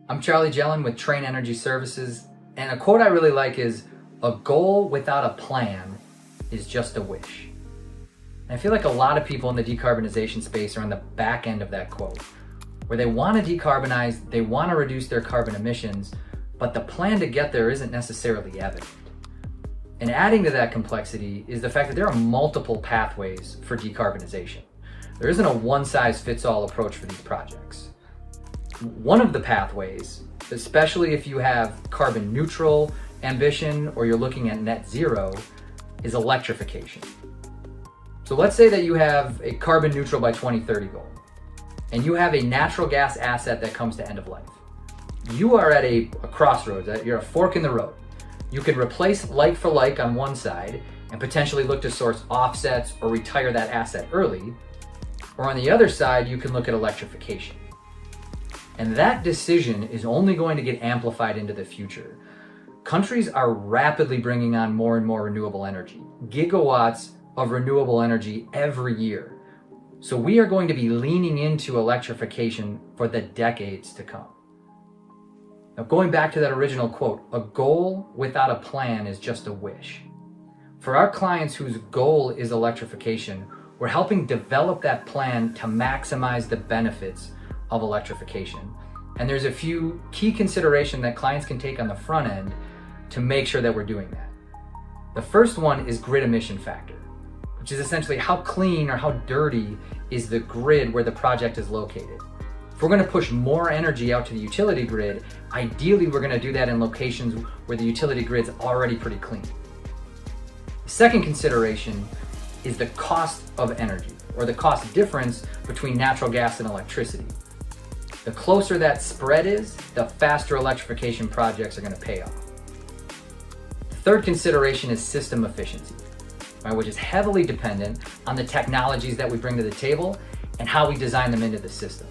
I'm Charlie with Train Energy Services, and a quote I really like is, "A goal without a plan is just a wish." And I feel like a lot of people in the decarbonization space are on the back end of that quote, where they want to decarbonize, they want to reduce their carbon emissions, but the plan to get there isn't necessarily evident. And adding to that complexity is the fact that there are multiple pathways for decarbonization. There isn't a one-size-fits-all approach for these projects. One of the pathways, especially if you have carbon neutral ambition or you're looking at net zero, is electrification. So let's say that you have a carbon neutral by 2030 goal, and you have a natural gas asset that comes to end of life. You are at a crossroads, you're a fork in the road. You can replace like for like on one side and potentially look to source offsets or retire that asset early. Or on the other side, you can look at electrification. And that decision is only going to get amplified into the future. Countries are rapidly bringing on more and more renewable energy, gigawatts of renewable energy every year. So we are going to be leaning into electrification for the decades to come. Now, going back to that original quote, a goal without a plan is just a wish. For our clients whose goal is electrification, we're helping develop that plan to maximize the benefits of electrification. And there's a few key considerations that clients can take on the front end to make sure that we're doing that. The first one is grid emission factor, which is essentially how clean or how dirty is the grid where the project is located. If we're going to push more energy out to the utility grid, ideally we're going to do that in locations where the utility grid's already pretty clean. The second consideration is the cost of energy, or the cost difference between natural gas and electricity. The closer that spread is, the faster electrification projects are going to pay off. The third consideration is system efficiency, right, which is heavily dependent on the technologies that we bring to the table and how we design them into the system.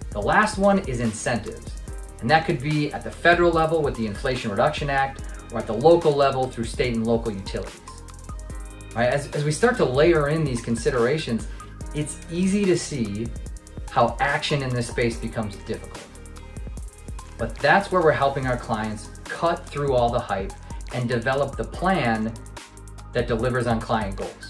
The last one is incentives, and that could be at the federal level with the Inflation Reduction Act, or at the local level through state and local utilities. Right, as we start to layer in these considerations, it's easy to see how action in this space becomes difficult. But that's where we're helping our clients cut through all the hype and develop the plan that delivers on client goals.